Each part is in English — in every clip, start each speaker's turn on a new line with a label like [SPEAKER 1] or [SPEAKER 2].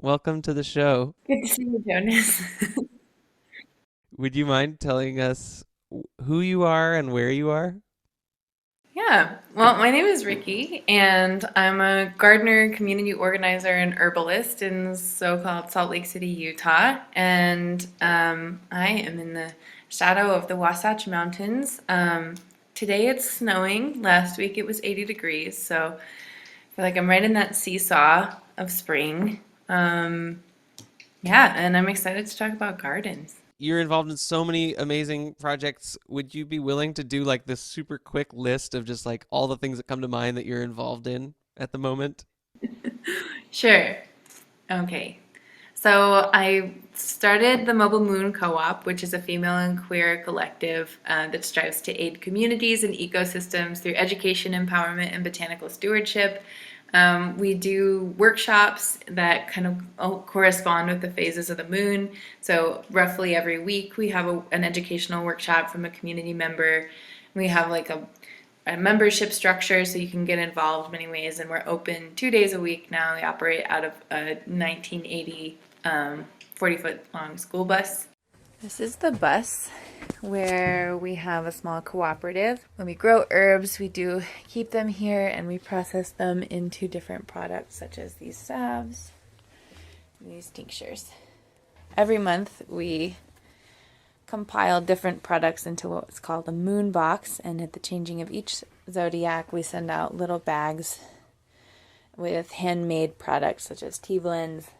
[SPEAKER 1] Welcome to the show.
[SPEAKER 2] Good to see you, Jonas.
[SPEAKER 1] Would you mind telling us who you are and where you are?
[SPEAKER 2] Yeah, well, my name is Rikki, and I'm a gardener, community organizer, and herbalist in so-called Salt Lake City, Utah. And I am in the shadow of the Wasatch Mountains. Today it's snowing. Last week it was 80 degrees, so I feel like I'm right in that seesaw of spring. Yeah, and I'm excited to talk about gardens.
[SPEAKER 1] You're involved in so many amazing projects. Would you be willing to do like this super quick list of just like all the things that come to mind that you're involved in at the moment?
[SPEAKER 2] Sure. Okay. So I started the Mobile Moon Co-op, which is a female and queer collective that strives to aid communities and ecosystems through education, empowerment, and botanical stewardship. We do workshops that kind of correspond with the phases of the moon. So roughly every week we have an educational workshop from a community member. We have like a membership structure so you can get involved many ways, and we're open 2 days a week now. We operate out of a 1980 40-foot long school bus. This is the bus where we have a small cooperative. When we grow herbs, we do keep them here and we process them into different products such as these salves and these tinctures. Every month we compile different products into what's called a moon box, and at the changing of each zodiac we send out little bags with handmade products such as tea blends.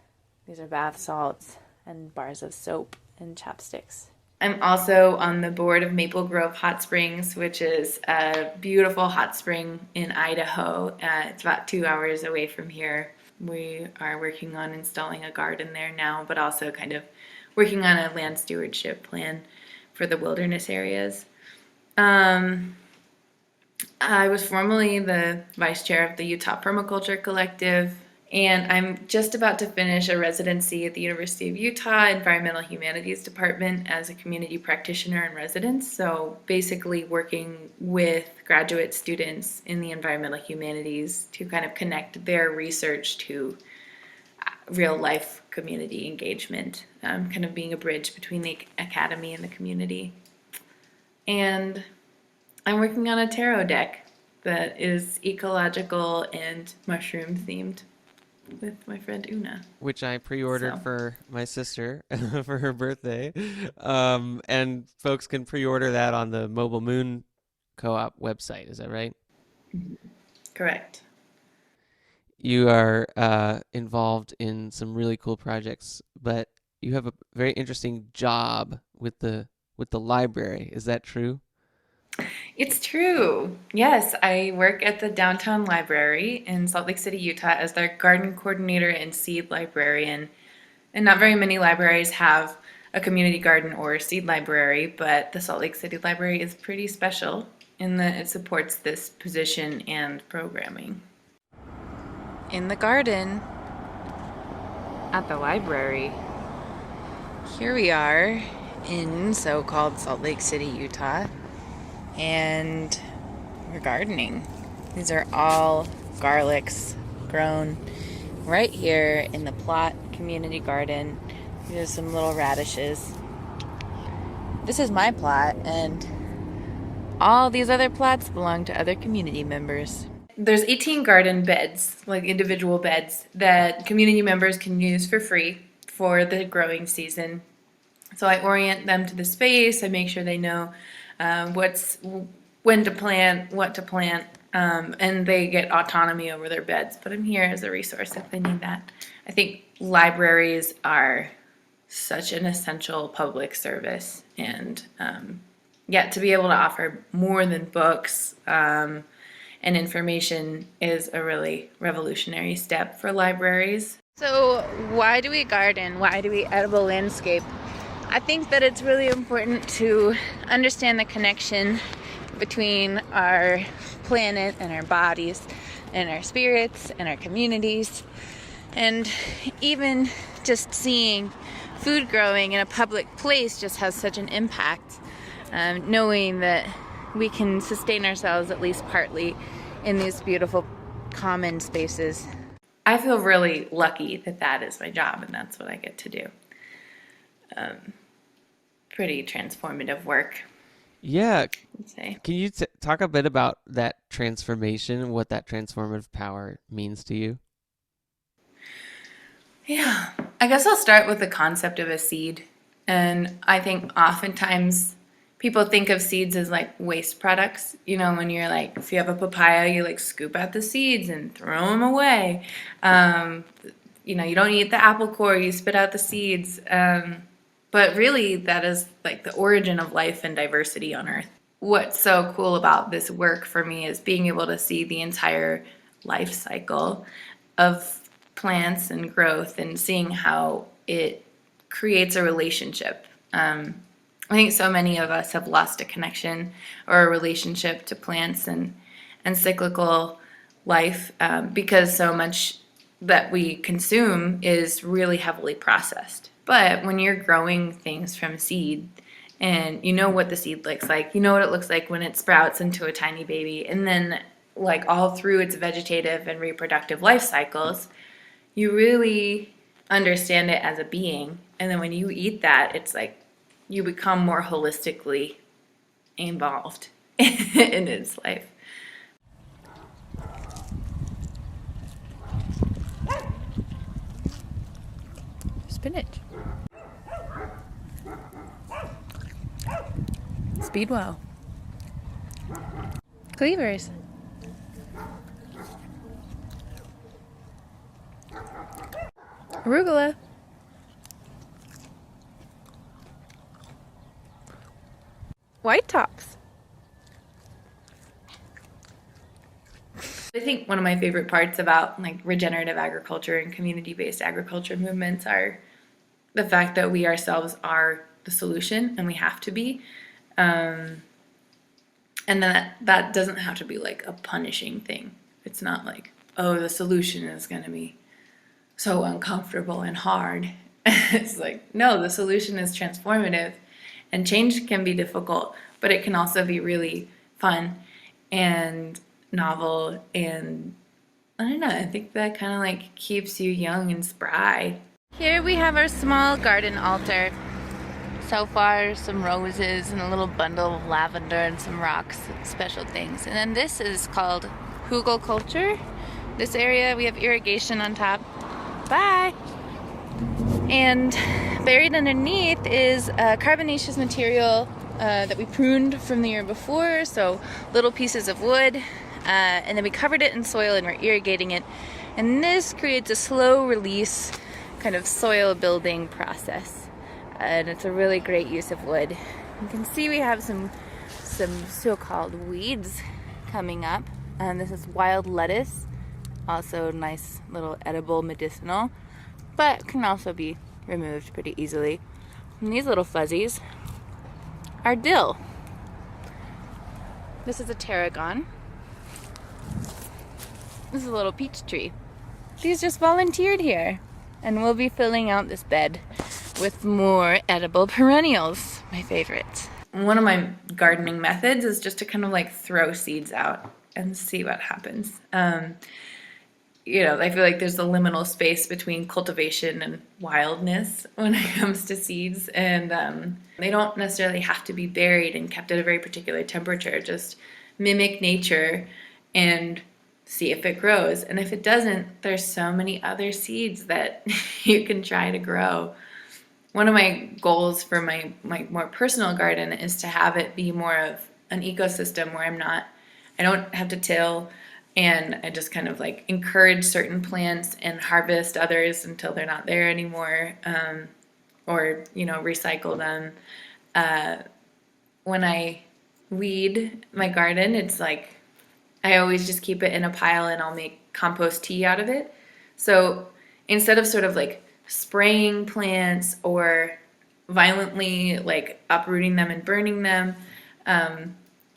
[SPEAKER 2] These are bath salts and bars of soap and chapsticks. I'm also on the board of Maple Grove Hot Springs, which is a beautiful hot spring in Idaho. It's about 2 hours away from here. We are working on installing a garden there now, but also kind of working on a land stewardship plan for the wilderness areas. I was formerly the vice chair of the Utah Permaculture Collective, and I'm just about to finish a residency at the University of Utah Environmental Humanities Department as a community practitioner in residence. So basically working with graduate students in the environmental humanities to kind of connect their research to real life community engagement, kind of being a bridge between the academy and the community. And I'm working on a tarot deck that is ecological and mushroom themed with my friend Una.
[SPEAKER 1] Which I pre-ordered
[SPEAKER 2] So,
[SPEAKER 1] for my sister for her birthday. And folks can pre-order that on the Mobile Moon Co-op website. Is that right?
[SPEAKER 2] correct.
[SPEAKER 1] You are involved in some really cool projects, but you have a very interesting job with the library. Is that true?
[SPEAKER 2] It's true. Yes, I work at the downtown library in Salt Lake City, Utah as their garden coordinator and seed librarian. And not very many libraries have a community garden or seed library, but the Salt Lake City Library is pretty special in that it supports this position and programming. In the garden at the library, here we are in so-called Salt Lake City, Utah, and we're gardening. These are all garlics grown right here in the plot community garden. There's some little radishes. This is my plot, and all these other plots belong to other community members. There's 18 garden beds, like individual beds, that community members can use for free for the growing season. So I orient them to the space. I make sure they know when to plant, what to plant, and they get autonomy over their beds. But I'm here as a resource if they need that. I think libraries are such an essential public service, and yet to be able to offer more than books and information is a really revolutionary step for libraries. So why do we garden? Why do we edible landscape? I think that it's really important to understand the connection between our planet and our bodies and our spirits and our communities. And even just seeing food growing in a public place just has such an impact, knowing that we can sustain ourselves at least partly in these beautiful common spaces. I feel really lucky that that is my job and that's what I get to do. Pretty transformative work,
[SPEAKER 1] Yeah.
[SPEAKER 2] I'd say.
[SPEAKER 1] Can you talk a bit about that transformation, what that transformative power means to you?
[SPEAKER 2] Yeah, I guess I'll start with the concept of a seed. And I think oftentimes people think of seeds as like waste products. You know, when you're like, if you have a papaya, you like scoop out the seeds and throw them away. Um, you know, you don't eat the apple core, you spit out the seeds. But really, that is like the origin of life and diversity on Earth. What's so cool about this work for me is being able to see the entire life cycle of plants and growth and seeing how it creates a relationship. I think so many of us have lost a connection or a relationship to plants and cyclical life because so much that we consume is really heavily processed. But when you're growing things from seed, and you know what the seed looks like, you know what it looks like when it sprouts into a tiny baby, and then like all through its vegetative and reproductive life cycles, you really understand it as a being. And then when you eat that, it's like you become more holistically involved in its life. Spinach. Speedwell. Cleavers. Arugula. White tops. I think one of my favorite parts about like regenerative agriculture and community-based agriculture movements are the fact that we ourselves are the solution and we have to be. And that doesn't have to be like a punishing thing. It's not like, oh, the solution is going to be so uncomfortable and hard. It's like, no, the solution is transformative and change can be difficult, but it can also be really fun and novel. And I don't know, I think that kind of like keeps you young and spry. Here we have our small garden altar. So far, some roses and a little bundle of lavender and some rocks, special things. And then this is called hugel culture. This area, we have irrigation on top. Bye! And buried underneath is a carbonaceous material that we pruned from the year before, so little pieces of wood. And then we covered it in soil and we're irrigating it. And this creates a slow release kind of soil building process. And it's a really great use of wood. You can see we have some so-called weeds coming up. And this is wild lettuce, also nice little edible medicinal, but can also be removed pretty easily. And these little fuzzies are dill. This is a tarragon. This is a little peach tree. These just volunteered here, and we'll be filling out this bed with more edible perennials, my favorite. One of my gardening methods is just to kind of like throw seeds out and see what happens. You know, I feel like there's a liminal space between cultivation and wildness when it comes to seeds, and they don't necessarily have to be buried and kept at a very particular temperature. Just mimic nature and see if it grows. And if it doesn't, there's so many other seeds that you can try to grow. One of my goals for my more personal garden is to have it be more of an ecosystem where I don't have to till, and I just kind of like encourage certain plants and harvest others until they're not there anymore, or, you know, recycle them. When I weed my garden, it's like I always just keep it in a pile and I'll make compost tea out of it. So instead of sort of like spraying plants or violently like uprooting them and burning them,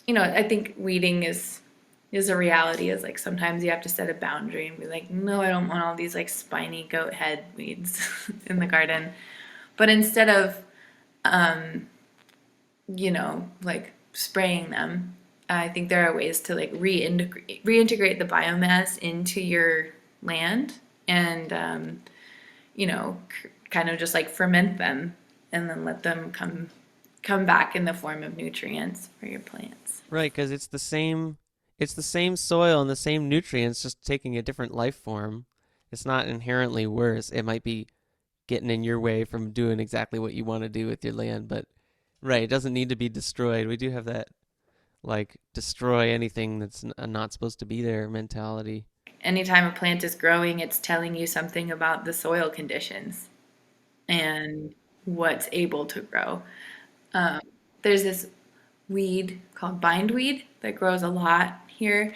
[SPEAKER 2] you know, I think weeding is a reality. Is like sometimes you have to set a boundary and be like, no, I don't want all these like spiny goat head weeds in the garden. But instead of you know, like spraying them, I think there are ways to like reintegrate the biomass into your land and kind of just like ferment them and then let them come back in the form of nutrients for your plants.
[SPEAKER 1] Right, because it's the same soil and the same nutrients, just taking a different life form. It's not inherently worse. It might be getting in your way from doing exactly what you want to do with your land, but right, it doesn't need to be destroyed. We do have that like destroy anything that's not supposed to be there mentality.
[SPEAKER 2] Anytime a plant is growing, it's telling you something about the soil conditions and what's able to grow. Um, there's this weed called bindweed that grows a lot here,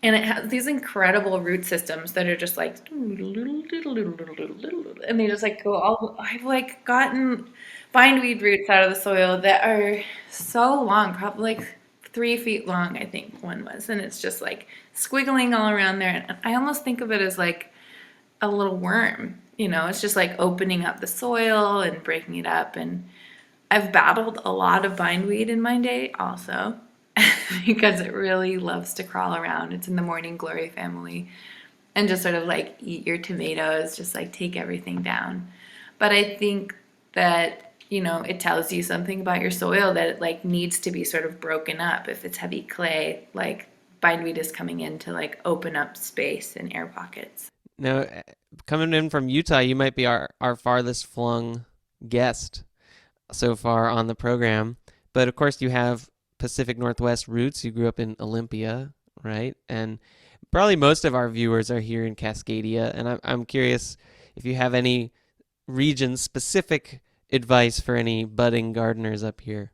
[SPEAKER 2] and it has these incredible root systems that are just like, and they just like go all. I've like gotten bindweed roots out of the soil that are so long, probably like 3 feet long, I think one was, and it's just like squiggling all around there. And I almost think of it as like a little worm. It's just like opening up the soil and breaking it up. And I've battled a lot of bindweed in my day also because it really loves to crawl around. It's in the morning glory family and just sort of like eat your tomatoes, just like take everything down. But I think that, it tells you something about your soil that it like needs to be sort of broken up. If it's heavy clay, like bindweed is coming in to like open up space and air pockets.
[SPEAKER 1] Now, coming in from Utah, you might be our farthest flung guest so far on the program. But of course, you have Pacific Northwest roots. You grew up in Olympia, right? And probably most of our viewers are here in Cascadia. And I'm curious if you have any region specific advice for any budding gardeners up here.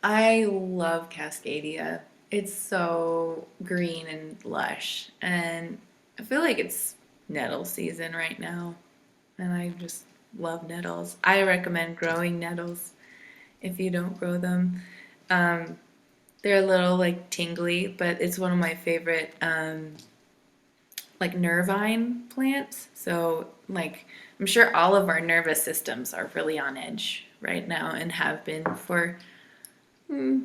[SPEAKER 2] I love Cascadia. It's so green and lush, and I feel like it's nettle season right now, and I just love nettles. I recommend growing nettles if you don't grow them. Um, they're a little like tingly, but it's one of my favorite like nervine plants. So like I'm sure all of our nervous systems are really on edge right now and have been for a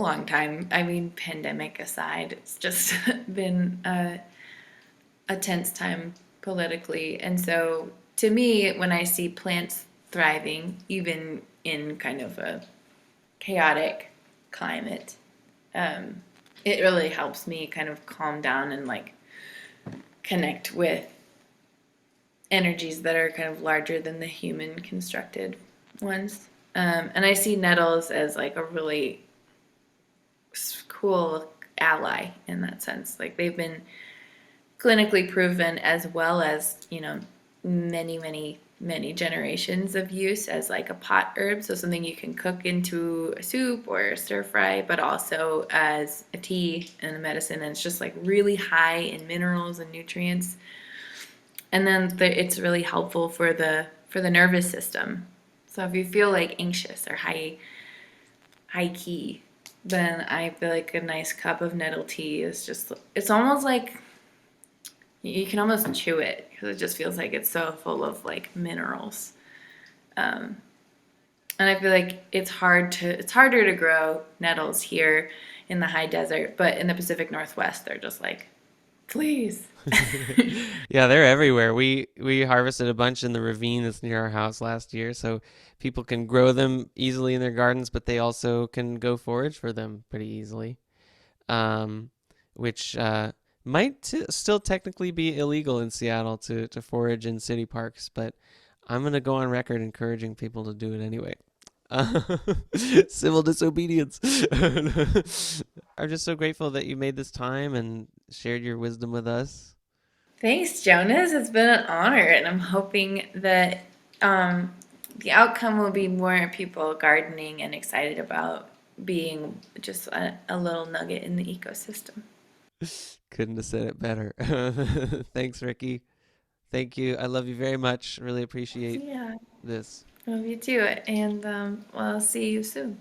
[SPEAKER 2] long time. I mean, pandemic aside, it's just been a tense time politically. And so, to me, when I see plants thriving, even in kind of a chaotic climate, um, it really helps me kind of calm down and like connect with energies that are kind of larger than the human constructed ones. And I see nettles as like a really cool ally in that sense. Like they've been clinically proven as well as, many, many, many generations of use as like a pot herb. So something you can cook into a soup or a stir fry, but also as a tea and a medicine. And it's just like really high in minerals and nutrients. And then it's really helpful for the nervous system. So if you feel like anxious or high key, then I feel like a nice cup of nettle tea is just, it's almost like you can almost chew it because it just feels like it's so full of like minerals. Um, and I feel like it's harder to grow nettles here in the high desert, but in the Pacific Northwest, they're just like, please.
[SPEAKER 1] Yeah, they're everywhere. We harvested a bunch in the ravine that's near our house last year, so people can grow them easily in their gardens, but they also can go forage for them pretty easily. Um, which might still technically be illegal in Seattle to forage in city parks, but I'm gonna go on record encouraging people to do it anyway. Uh, Civil disobedience. I'm just so grateful that you made this time and shared your wisdom with us.
[SPEAKER 2] Thanks, Jonas. It's been an honor, and I'm hoping that um, the outcome will be more people gardening and excited about being just a little nugget in the ecosystem.
[SPEAKER 1] Couldn't have said it better. Thanks, Ricky. Thank you. I love you very much. Really appreciate
[SPEAKER 2] Yeah,
[SPEAKER 1] this.
[SPEAKER 2] love you too, and well, I'll see you soon.